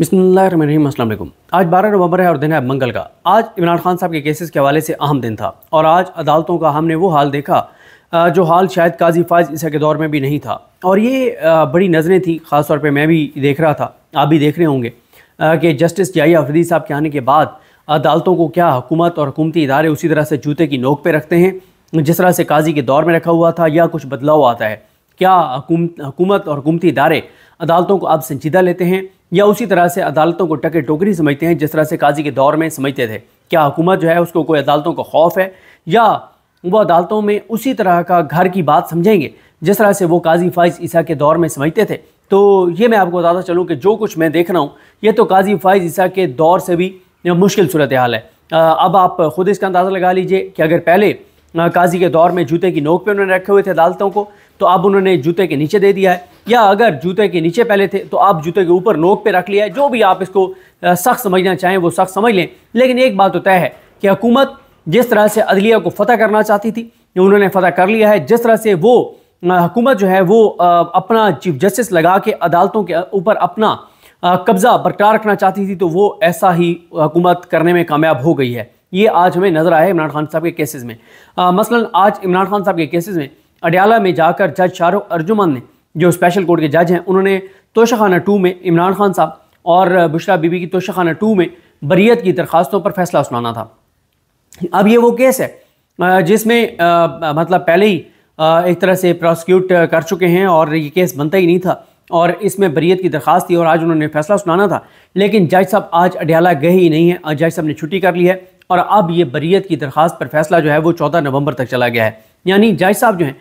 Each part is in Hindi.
बिस्मिल्लाहिर्रहमानिर्रहीम। अस्सलाम वालेकुम। आज 12 नवंबर है और दिन है मंगल का। आज इमरान खान साहब के केसेस के हवाले से अहम दिन था और आज अदालतों का हमने वो हाल देखा जो हाल शायद काजी फाइज ईसा के दौर में भी नहीं था। और ये बड़ी नज़रें थी, ख़ास तौर पे मैं भी देख रहा था, आप भी देख रहे होंगे कि जस्टिस जाहिया अफरीदी साहब के आने के बाद अदालतों को क्या हुकूमत और हुकूमती इदारे उसी तरह से जूते की नोक पे रखते हैं जिस तरह से काजी के दौर में रखा हुआ था, या कुछ बदलाव आता है। क्या हुकूमत और हुकूमती इदारे अदालतों को अब संजीदा लेते हैं या उसी तरह से अदालतों को टके टोकरी समझते हैं जिस तरह से काजी के दौर में समझते थे? क्या हुकूमत जो है उसको कोई अदालतों का खौफ है, या वो अदालतों में उसी तरह का घर की बात समझेंगे जिस तरह से वो काजी फाइज ईसा के दौर में समझते थे? तो ये मैं आपको बताता चलूँ कि जो कुछ मैं देख रहा हूँ ये तो काजी फाइज ईसा के दौर से भी मुश्किल सूरत हाल है। अब आप ख़ुद इसका अंदाज़ा लगा लीजिए कि अगर पहले काजी के दौर में जूते की नोक पे उन्होंने रखे हुए थे अदालतों को, तो अब उन्होंने जूते के नीचे दे दिया है, या अगर जूते के नीचे पहले थे तो आप जूते के ऊपर नोक पे रख लिया है। जो भी आप इसको सख्त समझना चाहें वो सख्त समझ लें, लेकिन एक बात तो तय है कि हुकूमत जिस तरह से अदलिया को फतह करना चाहती थी उन्होंने फतह कर लिया है। जिस तरह से वो हुकूमत जो है वो अपना चीफ जस्टिस लगा के अदालतों के ऊपर अपना कब्ज़ा बरकरार रखना चाहती थी, तो वो ऐसा ही हुकूमत करने में कामयाब हो गई है। ये आज हमें नज़र आया इमरान खान साहब के केसेस में। मसलन आज इमरान खान साहब के केसेस में अडयाला में जाकर जज शाहरुख अर्जुमन ने, जो स्पेशल कोर्ट के जज हैं, उन्होंने तोशाखाना 2 में इमरान खान साहब और बुशरा बीबी की तोशाखाना 2 में बरियत की दरखास्तों पर फैसला सुनाना था। अब ये वो केस है जिसमें मतलब पहले ही एक तरह से प्रोसिक्यूट कर चुके हैं और ये केस बनता ही नहीं था और इसमें बरियत की दरखास्त थी और आज उन्होंने फैसला सुनाना था, लेकिन जज साहब आज अडयाला गए ही नहीं है। जज साहब ने छुट्टी कर ली है और अब ये बरियत की दरखास्त पर फैसला जो है वो 14 नवंबर तक चला गया है। यानी जज साहब जो हैं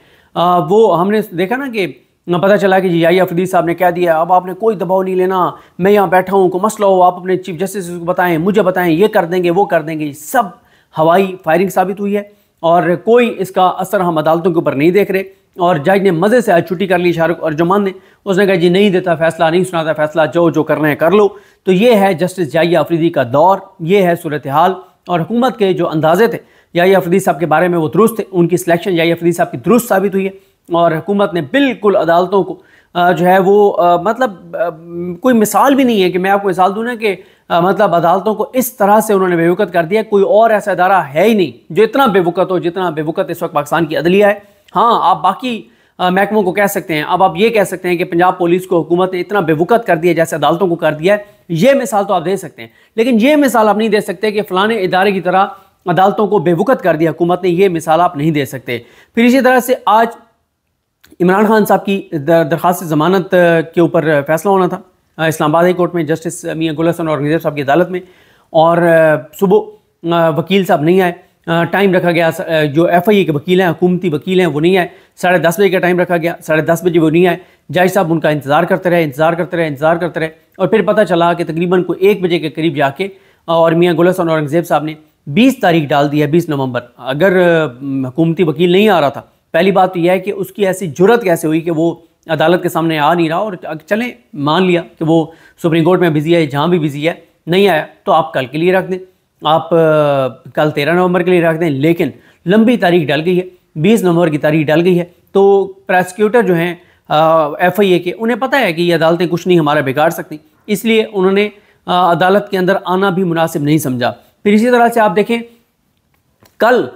वो हमने देखा ना कि पता चला कि जाहिया अफरीदी साहब ने कह दिया अब आपने कोई दबाव नहीं लेना, मैं यहाँ बैठा हूँ, कोई मसला हो आप अपने चीफ जस्टिस को बताएं, मुझे बताएं, ये कर देंगे वो कर देंगे। सब हवाई फायरिंग साबित हुई है और कोई इसका असर हम अदालतों के ऊपर नहीं देख रहे। और जज ने मज़े से आज छुट्टी कर ली शाहरुख अर्जुमन ने, उसने कहा जी नहीं देता फैसला, नहीं सुनाता फैसला, जो करना है कर लो। तो ये है जस्टिस जाहिया अफरीदी का दौर, ये है सूरत हाल। और हुकूमत के जो अंदाजे थे जाहिया अफरीदी साहब के बारे में वो दुरुस्त थे, उनकी सिलेक्शन जाहिया अफरीदी साहब की दुरुस्त साबित हुई है और हुकूमत ने बिल्कुल अदालतों को जो है वो मतलब कोई मिसाल भी नहीं है कि मैं आपको मिसाल दूँ ना कि मतलब अदालतों को इस तरह से उन्होंने बेवकत कर दिया। कोई और ऐसा इदारा है ही नहीं जो इतना बेवकत हो जितना बेवकत इस वक्त पाकिस्तान की अदलिया है। हाँ, आप बाकी महकमों को कह सकते हैं, अब आप ये कह सकते हैं कि पंजाब पुलिस को हुकूमत ने इतना बेवकत कर दिया जैसे अदालतों को कर दिया है, ये मिसाल तो आप दे सकते हैं, लेकिन ये मिसाल आप नहीं दे सकते कि फलाने इदारे की तरह अदालतों को बेवकत कर दिया हुकूमत ने, ये मिसाल आप नहीं दे सकते। फिर इसी तरह से आज इमरान खान साहब की दरख्वास्त जमानत के ऊपर फैसला होना था इस्लामाबाद हाई कोर्ट में जस्टिस मियां गुल हसन औरंगज़ेब साहब की अदालत में, और सुबह वकील साहब नहीं आए। टाइम रखा गया, जो FIA के वकील हैं, हुकूमती वकील हैं, वो नहीं आए। 10:30 बजे का टाइम रखा गया, 10:30 बजे वो नहीं आए। जज साहब उनका इंतज़ार करते रहे और फिर पता चला कि तकरीबन को 1 बजे के करीब जाके और मियां गुल हसन औरंगज़ेब साहब ने 20 तारीख डाल दी है, 20 नवंबर। अगर हुकूमती वकील नहीं आ रहा था, पहली बात तो यह है कि उसकी ऐसी जुर्रत कैसे हुई कि वो अदालत के सामने आ नहीं रहा, और चलें मान लिया कि वो सुप्रीम कोर्ट में बिजी है, जहाँ भी बिजी है, नहीं आया तो आप कल के लिए रख दें, आप कल 13 नवंबर के लिए रख दें। लेकिन लंबी तारीख डल गई है, 20 नवंबर की तारीख डल गई है, तो प्रोसिक्यूटर जो हैं FIA के, उन्हें पता है कि ये अदालतें कुछ नहीं हमारा बिगाड़ सकती, इसलिए उन्होंने अदालत के अंदर आना भी मुनासिब नहीं समझा। फिर इसी तरह से आप देखें कल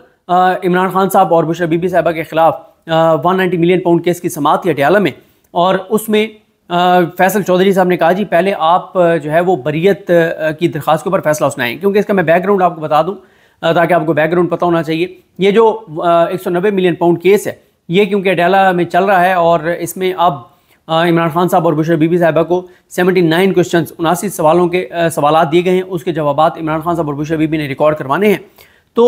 इमरान खान साहब और बुशरा बीबी साहिबा के खिलाफ 190 मिलियन पाउंड केस की समाअत थी अडयाला में, और उसमें फैसल चौधरी साहब ने कहा जी पहले आप जो है वो बरियत की दरख्वास्त के ऊपर फैसला सुनाएं। क्योंकि इसका मैं बैकग्राउंड आपको बता दूं ताकि आपको बैकग्राउंड पता होना चाहिए। ये जो 190 मिलियन पाउंड केस है ये क्योंकि अडयाला में चल रहा है और इसमें अब इमरान खान साहब और बुशरा बीबी साहिबा को 79 क्वेश्चन 79 सवालों के सवालात दिए गए हैं, उसके जवाबात इमरान खान साहब और बुशरा बीबी ने रिकॉर्ड करवाने हैं। तो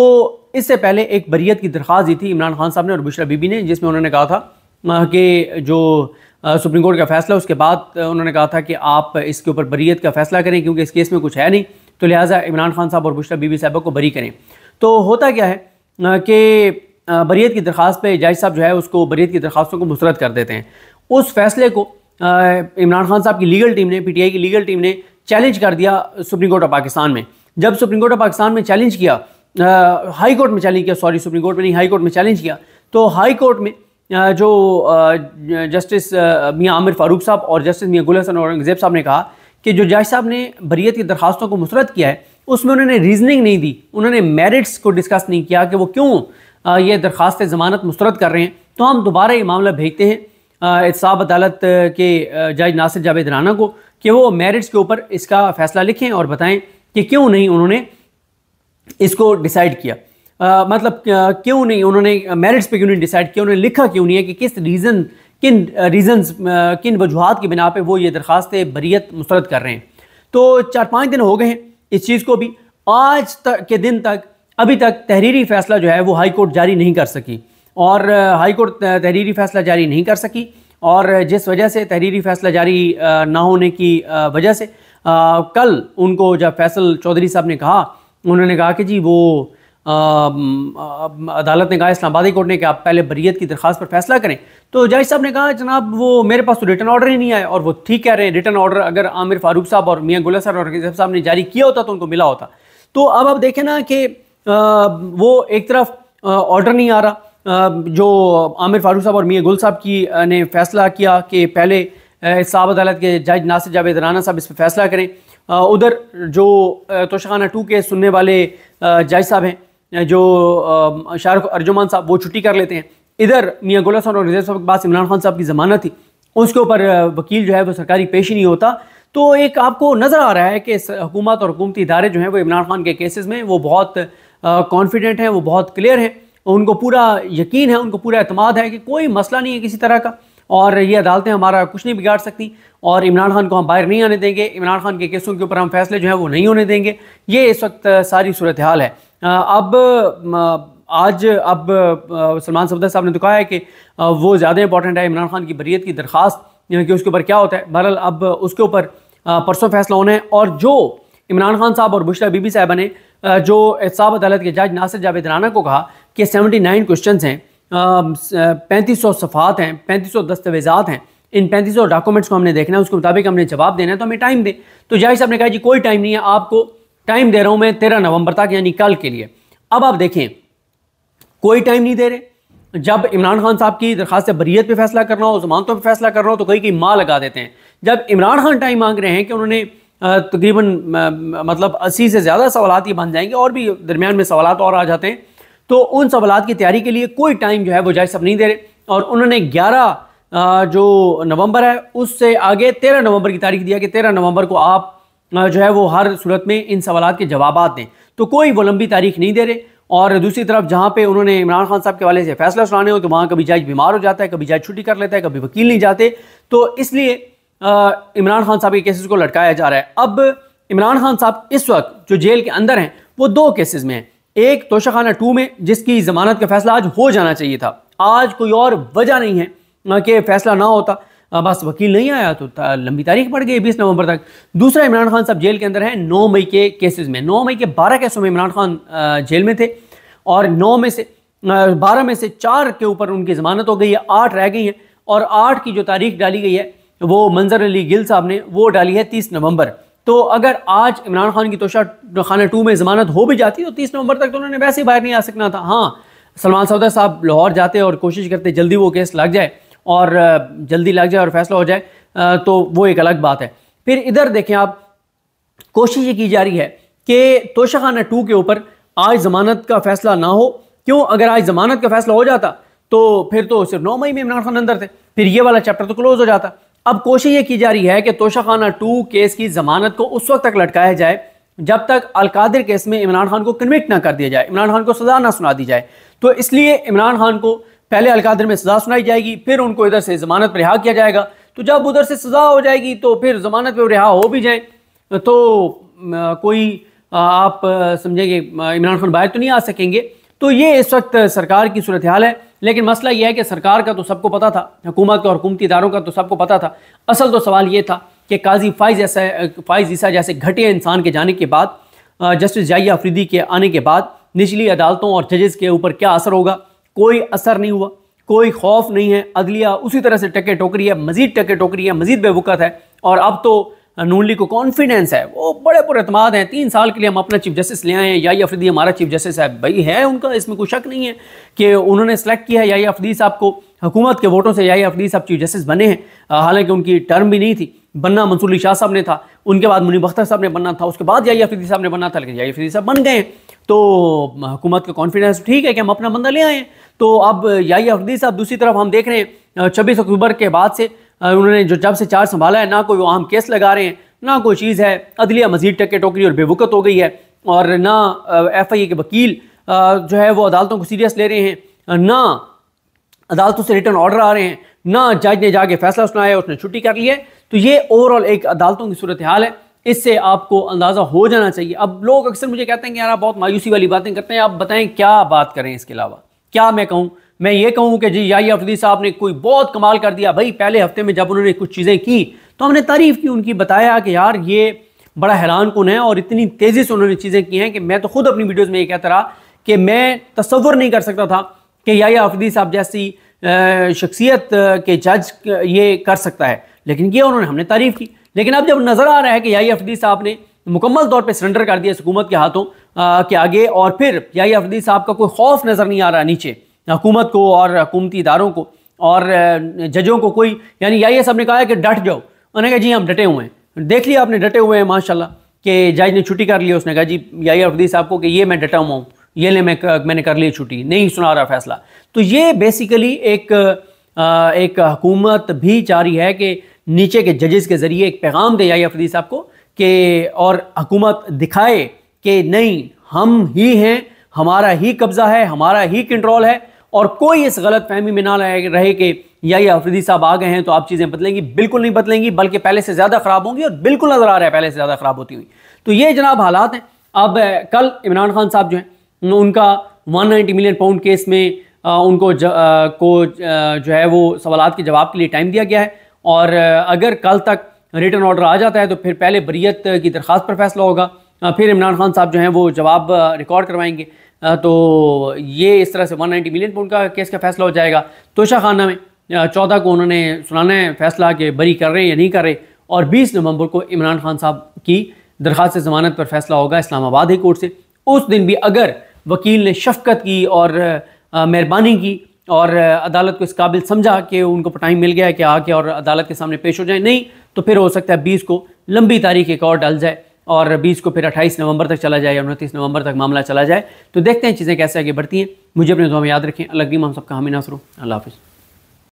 इससे पहले एक बरियत की दरख्वास्त दी थी इमरान खान साहब ने और बुशरा बीबी ने, जिसमें उन्होंने कहा था कि जो सुप्रीम कोर्ट का फैसला, उसके बाद उन्होंने कहा था कि आप इसके ऊपर बरियत का फैसला करें क्योंकि इस केस में कुछ है नहीं, तो लिहाजा इमरान खान साहब और बुशरा बीबी साहिबा को बरी करें। तो होता क्या है कि बरियत की दरख्वास्त पे जज साहब जो है उसको बरियत की दरख्वास्तों को मुस्तरद कर देते हैं। उस फैसले को इमरान खान साहब की लीगल टीम ने, PTI की लीगल टीम ने चैलेंज कर दिया सुप्रीम कोर्ट ऑफ पाकिस्तान में। जब सुप्रीम कोर्ट ऑफ पाकिस्तान में चैलेंज किया, हाई कोर्ट में चैलेंज किया, सॉरी सुप्रीम कोर्ट में नहीं, हाई कोर्ट में चैलेंज किया, तो हाई कोर्ट में जो जस्टिस मियां आमिर फारूक साहब और जस्टिस मियां गुल हसन औरंगज़ेब साहब ने कहा कि जो जज साहब ने बरीयत की दरखास्तों को मुस्तरद किया है उसमें उन्होंने रीजनिंग नहीं दी, उन्होंने मेरिट्स को डिस्कस नहीं किया कि वो क्यों ये दरखास्त ज़मानत मुस्तरद कर रहे हैं। तो हम दोबारा ये मामला भेजते हैं एहतसाब अदालत के जज नासिर जावेद राना को कि वो मेरिट्स के ऊपर इसका फ़ैसला लिखें और बताएं कि क्यों नहीं उन्होंने इसको डिसाइड किया। मतलब क्यों नहीं उन्होंने मेरिट्स पे क्यों नहीं डिसाइड किया, उन्होंने लिखा क्यों नहीं है कि किस रीज़न किन वजूहात की बिना पे वो ये दरख्वास्त बरीयत मुस्तरद कर रहे हैं। तो 4-5 दिन हो गए हैं इस चीज़ को भी, आज तक के दिन तक अभी तक तहरीरी फ़ैसला जो है वो हाई कोर्ट जारी नहीं कर सकी और हाई कोर्ट तहरीरी फ़ैसला जारी नहीं कर सकी और जिस वजह से तहरीरी फ़ैसला जारी ना होने की वजह से कल उनको जब फैसल चौधरी साहब ने कहा, उन्होंने कहा कि जी वो अदालत ने कहा इस्लामाबादी कोर्ट ने कि आप पहले बरीयत की दरख्वास्त पर फैसला करें। तो जज साहब ने कहा जनाब वो मेरे पास तो रिटर्न ऑर्डर ही नहीं आया, और वो ठीक कह रहे हैं, रिटर्न ऑर्डर अगर आमिर फारूक साहब और मियां गुल हसन और रकीब साहब ने जारी किया होता तो उनको मिला होता। तो अब आप देखें ना कि वो एक तरफ ऑर्डर नहीं आ रहा, जो आमिर फारूक साहब और मियां गुल साहब की ने फैसला किया कि पहले एहतसाब अदालत के जज नासिर जावेद राना साहब इस पर फैसला करें, उधर जो तोशाखाना 2 के सुनने वाले जज साहब हैं जो शाहरुख अर्जुमान साहब, वो छुट्टी कर लेते हैं। इधर मियां गुल हसन और रिजवी साहब के पास इमरान खान साहब की ज़मानत थी, उसके ऊपर वकील जो है वो सरकारी पेश ही नहीं होता। तो एक आपको नज़र आ रहा है कि हुकूमत और हुकूमती इदारे जो हैं वो इमरान खान के केसेस में वो बहुत कॉन्फिडेंट हैं, वो बहुत क्लियर हैं, उनको पूरा यकीन है, उनको पूरा एतमाद है कि कोई मसला नहीं है किसी तरह का, और ये अदालतें हमारा कुछ नहीं बिगाड़ सकती और इमरान खान को हम बाहर नहीं आने देंगे, इमरान खान के केसों के ऊपर हम फैसले जो है वो नहीं होने देंगे। ये इस वक्त सारी सूरत हाल है। अब सलमान सफदर साहब ने तो कहा है कि वो ज़्यादा इंपॉर्टेंट है इमरान खान की बरीयत की दरख्वास्त, कि उसके ऊपर क्या होता है। बहरहाल अब उसके ऊपर परसों फैसला होना है, और जो इमरान खान साहब और बुशरा बीबी साहबा ने जो एहतसाब अदालत के जज नासिर जावेद राना को कहा कि 79 क्वेश्चन हैं, 3500 सफ़ात हैं, 3500 दस्तावेज़ात हैं, इन 3500 डॉक्यूमेंट्स को हमने देखना है, उसके मुताबिक हमने जवाब देना है, तो हमें टाइम दें। तो जज साहब ने कहा जी कोई टाइम नहीं है, आपको टाइम दे रहा हूँ मैं 13 नवंबर तक, यानी कल के लिए। अब आप देखें कोई टाइम नहीं दे रहे। जब इमरान खान साहब की दरख्वास्त बरीयत पे फैसला करना हो, जमानतों पे फैसला करना हो, तो कहीं माँ लगा देते हैं। जब इमरान खान टाइम मांग रहे हैं कि उन्होंने तकरीबन मतलब 80 से ज़्यादा सवालात ये बन जाएंगे, और भी दरमियान में सवालात और आ जाते हैं, तो उन सवालात की तैयारी के लिए कोई टाइम जो है वो जज साहब नहीं दे रहे। और उन्होंने 11 जो नवंबर है उससे आगे 13 नवंबर की तारीख दिया कि 13 नवंबर को आप जो है वो हर सूरत में इन सवालात के जवाब दें। तो कोई वो लंबी तारीख नहीं दे रहे। और दूसरी तरफ जहाँ पे उन्होंने इमरान खान साहब के हवाले से फैसला सुनाने हो, तो वहाँ कभी जज बीमार हो जाता है, कभी जज छुट्टी कर लेता है, कभी वकील नहीं जाते, तो इसलिए इमरान खान साहब के केसेस को लटकाया जा रहा है। अब इमरान खान साहब इस वक्त जो जेल के अंदर हैं वो 2 केसेस में हैं। एक तोशाखाना 2 में जिसकी ज़मानत का फैसला आज हो जाना चाहिए था, आज कोई और वजह नहीं है कि फैसला ना होता, बस वकील नहीं आया तो लंबी तारीख पड़ गई 20 नवंबर तक। दूसरा, इमरान खान साहब जेल के अंदर हैं 9 मई के केसेस में। 9 मई के 12 केसों में इमरान खान जेल में थे, और 12 में से 4 के ऊपर उनकी ज़मानत हो गई है, 8 रह गई हैं। और 8 की जो तारीख डाली गई है वो मंजर अली गिल साहब ने वो डाली है 30 नवंबर। तो अगर आज इमरान खान की तोशाखाना 2 में ज़मानत हो भी जाती तो 30 नवंबर तक तो उन्होंने वैसे ही बाहर नहीं आ सकना था। हाँ, सलमान सफदर साहब लाहौर जाते और कोशिश करते जल्दी वो केस लग जाए और जल्दी लग जाए और फैसला हो जाए, तो वो एक अलग बात है। फिर इधर देखें आप, कोशिश ये की जा रही है कि तोशाखाना 2 के ऊपर आज ज़मानत का फैसला ना हो। क्यों? अगर आज ज़मानत का फैसला हो जाता तो फिर तो सिर्फ 9 मई में इमरान खान अंदर थे, फिर ये वाला चैप्टर तो क्लोज हो जाता। अब कोशिश ये की जा रही है कि तोशाखाना 2 केस की ज़मानत को उस वक्त तक लटकाया जाए जब तक अलकादिर केस में इमरान खान को कन्विक्ट ना कर दिया जाए, इमरान खान को सज़ा ना सुना दी जाए। तो इसलिए इमरान खान को पहले अलकादिर में सज़ा सुनाई जाएगी, फिर उनको इधर से ज़मानत पर रिहा किया जाएगा। तो जब उधर से सज़ा हो जाएगी तो फिर ज़मानत पर रिहा हो भी जाए तो कोई आप समझेंगे इमरान खान बाहर तो नहीं आ सकेंगे। तो ये इस वक्त सरकार की सूरत हाल है। लेकिन मसला यह है कि सरकार का तो सबको पता था, हुकूमत का और हुकूमती इदारों का तो सबको पता था। असल तो सवाल ये था कि काजी फ़ाइज़ ईसा जैसे घटिया इंसान के जाने के बाद, जस्टिस जाहिया अफरीदी के आने के बाद निचली अदालतों और जजेस के ऊपर क्या असर होगा? कोई असर नहीं हुआ, कोई खौफ नहीं है। अदलिया उसी तरह से टके टोकरी है, मजीद टके टोकरी है, मजीद बेवकूफ़ है। और अब तो नून लीग को कॉन्फिडेंस है, वो बड़े पुरअतमाद हैं। 3 साल के लिए हम अपना चीफ जस्टिस ले आए हैं, याहिया अफरीदी हमारा चीफ जस्टिस है। भाई है उनका, इसमें कोई शक नहीं है कि उन्होंने सेलेक्ट किया है याहिया अफरीदी साहब को। हुकूमत के वोटों से याहिया अफरीदी साहब चीफ जस्टिस बने हैं, हालांकि उनकी टर्म भी नहीं थी। बनना मंसूर अली शाह साहब ने था, उनके बाद मुनीब अख्तर साहब ने बनना था, उसके बाद याहिया अफरीदी साहब ने बनना था, लेकिन याहिया अफरीदी साहब बन गए। तो हुकूमत का कॉन्फिडेंस ठीक है कि हम अपना बंदा ले आए हैं। तो अब याहिया अफरीदी साहब दूसरी तरफ हम देख रहे हैं 26 अक्टूबर के बाद से उन्होंने जब से चार्ज संभाला है, ना कोई अहम केस लगा रहे हैं, ना कोई चीज़ है, अदलिया मजीद टक्के टोकरी और बेवकत हो गई है, और ना FIA के वकील जो है वो अदालतों को सीरियस ले रहे हैं, ना अदालतों से रिटर्न ऑर्डर आ रहे हैं, ना जज ने जाके फैसला सुनाया, उसने छुट्टी कर ली है। तो ये ओवरऑल एक अदालतों की सूरत हाल है, इससे आपको अंदाज़ा हो जाना चाहिए। अब लोग अक्सर मुझे कहते हैं कि यार आप बहुत मायूसी वाली बातें करते हैं, आप बताएं क्या बात करें इसके अलावा, क्या मैं कहूँ? मैं ये कहूँ कि जी याहिया अफरीदी साहब ने कोई बहुत कमाल कर दिया भाई। पहले हफ्ते में जब उन्होंने कुछ चीज़ें की तो हमने तारीफ़ की उनकी, बताया कि यार ये बड़ा हैरान कुन है और इतनी तेज़ी से उन्होंने चीज़ें की हैं कि मैं तो खुद अपनी वीडियोज़ में ये कहता रहा कि मैं तसव्वुर नहीं कर सकता था कि याहिया अफरीदी साहब जैसी शख्सियत के जज ये कर सकता है, लेकिन ये उन्होंने, हमने तारीफ़ की। लेकिन अब जब नज़र आ रहा है कि याहिया अफरीदी साहब ने मुकम्मल तौर पे सरेंडर कर दिया हुकूमत के हाथों के आगे, और फिर याहिया अफरीदी साहब का कोई खौफ नज़र नहीं आ रहा नीचे हुकूमत को और हुकूमती इदारों को और जजों को कोई, यानी याहिया साहब ने कहा है कि डट जाओ, उन्होंने कहा जी हम डटे हुए हैं। देख लिया आपने, डटे हुए हैं माशाल्लाह, कि जज ने छुट्टी कर ली, उसने कहा जी याहिया अफरीदी साहब को कि ये मैं डटा हुआ हूँ, ये ले मैंने कर ली छुट्टी, नहीं सुना रहा फैसला। तो ये बेसिकली एक हुकूमत भी चाह रही है कि नीचे के जजेस के ज़रिए एक पैगाम दे याहिया अफरीदी साहब को कि, और हुकूमत दिखाए कि नहीं हम ही हैं, हमारा ही कब्ज़ा है, हमारा ही कंट्रोल है, और कोई इस गलत फहमी में ना रहे कि याहिया अफरीदी साहब आ गए हैं तो आप चीज़ें बदलेंगी। बिल्कुल नहीं बदलेंगी, बल्कि पहले से ज़्यादा ख़राब होंगी, और बिल्कुल नज़र आ रहा है पहले से ज़्यादा ख़राब होती हुई। तो ये जनाब हालात हैं। अब कल इमरान खान साहब जो हैं उनका 190 मिलियन पाउंड केस में उनको जो है वो सवालात के जवाब के लिए टाइम दिया गया है, और अगर कल तक रिटर्न ऑर्डर आ जाता है तो फिर पहले बरीयत की दरख्वास्त पर फैसला होगा, फिर इमरान खान साहब जो हैं वो जवाब रिकॉर्ड करवाएंगे। तो ये इस तरह से 190 मिलियन पाउंड का केस का फैसला हो जाएगा। तोशा खाना में 14 को उन्होंने सुनाना है फैसला कि बरी कर रहे हैं या नहीं कर रहे, और 20 नवंबर को इमरान खान साहब की दरख्वास्त ज़मानत पर फैसला होगा इस्लामाबाद हाई कोर्ट से। उस दिन भी अगर वकील ने शफकत की और मेहरबानी की और अदालत को इस काबिल समझा कि उनको टाइम मिल गया है कि आके और अदालत के सामने पेश हो जाए, नहीं तो फिर हो सकता है 20 को लंबी तारीख एक और डल जाए, और 20 को फिर 28 नवंबर तक चला जाए या 29 नवंबर तक मामला चला जाए। तो देखते हैं चीज़ें कैसे आगे बढ़ती हैं। मुझे अपने दुआ में याद रखें। अल्लाह करीम हम सबका हामी नासर हो। अल्लाह हाफ़िज़।